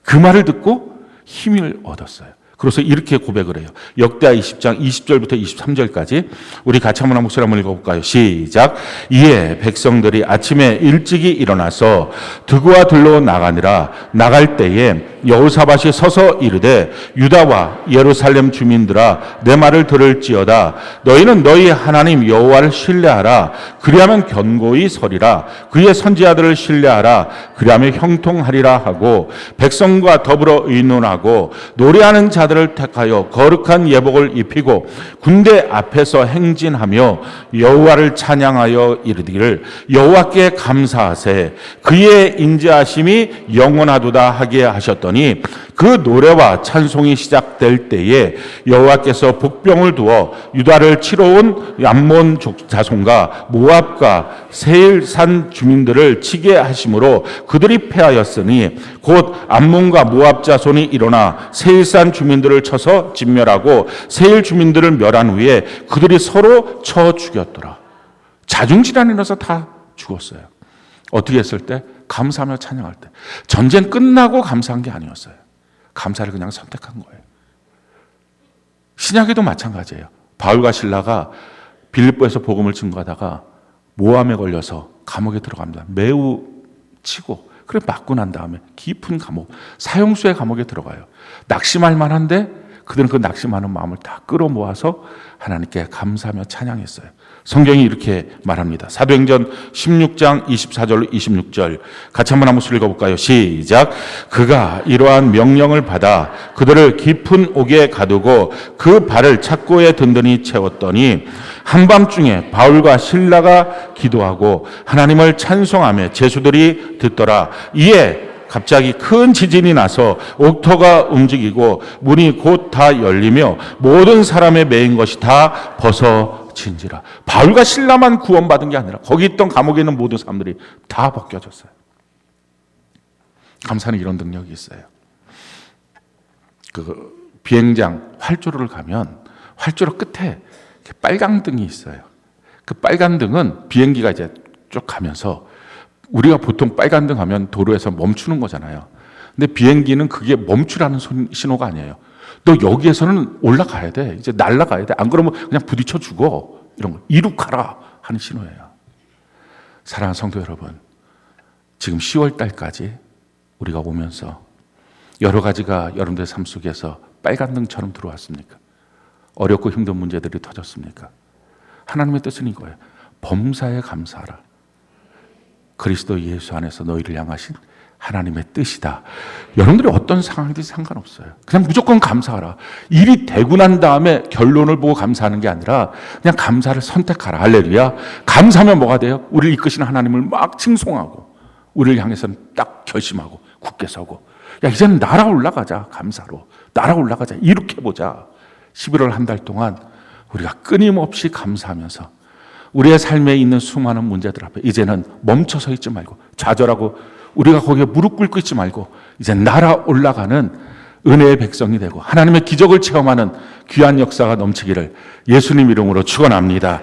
Speaker 1: 그 말을 듣고 힘을 얻었어요. 그래서 이렇게 고백을 해요. 역대하 20장 20절부터 23절까지 우리 같이 한번 목소리 한번 읽어볼까요? 시작. 이에 백성들이 아침에 일찍이 일어나서 드구와 들로 나가니라. 나갈 때에 여호사밧이 서서 이르되 유다와 예루살렘 주민들아 내 말을 들을지어다. 너희는 너희 하나님 여호와를 신뢰하라. 그리하면 견고히 서리라. 그의 선지자들을 신뢰하라. 그리하면 형통하리라 하고 백성과 더불어 의논하고 노래하는 자들을 택하여 거룩한 예복을 입히고 군대 앞에서 행진하며 여호와를 찬양하여 이르기를 여호와께 감사하세. 그의 인자하심이 영원하도다 하게 하셨더니 그 노래와 찬송이 시작될 때에 여호와께서 복병을 두어 유다를 치러 온 암몬 자손과 모압과 세일산 주민들을 치게 하심으로 그들이 패하였으니 곧 암몬과 모압 자손이 일어나 세일산 주민들을 쳐서 진멸하고 세일 주민들을 멸한 후에 그들이 서로 쳐 죽였더라. 자중질환이 일어나서 다 죽었어요. 어떻게 했을 때? 감사하며 찬양할 때. 전쟁 끝나고 감사한 게 아니었어요. 감사를 그냥 선택한 거예요. 신약에도 마찬가지예요. 바울과 실라가 빌립보에서 복음을 증거하다가 모함에 걸려서 감옥에 들어갑니다. 매우 치고 그래 맞고 난 다음에 깊은 감옥, 사형수의 감옥에 들어가요. 낙심할 만한데 그들은 그 낙심하는 마음을 다 끌어모아서 하나님께 감사하며 찬양했어요. 성경이 이렇게 말합니다. 사도행전 16장 24절로 26절 같이 한번 읽어볼까요? 시작. 그가 이러한 명령을 받아 그들을 깊은 옥에 가두고 그 발을 착고에 든든히 채웠더니 한밤중에 바울과 실라가 기도하고 하나님을 찬송하며 제수들이 듣더라. 이에 갑자기 큰 지진이 나서 옥토가 움직이고 문이 곧 다 열리며 모든 사람의 매인 것이 다 벗어진지라. 바울과 실라만 구원받은 게 아니라 거기 있던 감옥에 있는 모든 사람들이 다 벗겨졌어요. 감사는 이런 능력이 있어요. 그 비행장 활주로를 가면 활주로 끝에 빨간 등이 있어요. 그 빨간 등은 비행기가 이제 쭉 가면서 우리가 보통 빨간 등 하면 도로에서 멈추는 거잖아요. 근데 비행기는 그게 멈추라는 신호가 아니에요. 너 여기에서는 올라가야 돼. 이제 날아가야 돼. 안 그러면 그냥 부딪혀 죽어. 이런 거. 이륙하라 하는 신호예요. 사랑하는 성도 여러분, 지금 10월 달까지 우리가 오면서 여러 가지가 여러분들의 삶 속에서 빨간 등처럼 들어왔습니까? 어렵고 힘든 문제들이 터졌습니까? 하나님의 뜻은 이거예요. 범사에 감사하라. 그리스도 예수 안에서 너희를 향하신 하나님의 뜻이다. 여러분들이 어떤 상황이든 상관없어요. 그냥 무조건 감사하라. 일이 되고 난 다음에 결론을 보고 감사하는 게 아니라 그냥 감사를 선택하라. 할렐루야. 감사하면 뭐가 돼요? 우리를 이끄시는 하나님을 막 칭송하고 우리를 향해서는 딱 결심하고 굳게 서고 야 이제는 날아 올라가자. 감사로. 날아 올라가자. 이렇게 보자. 11월 한 달 동안 우리가 끊임없이 감사하면서 우리의 삶에 있는 수많은 문제들 앞에 이제는 멈춰서 있지 말고 좌절하고 우리가 거기에 무릎 꿇고 있지 말고 이제 날아 올라가는 은혜의 백성이 되고 하나님의 기적을 체험하는 귀한 역사가 넘치기를 예수님 이름으로 축원합니다.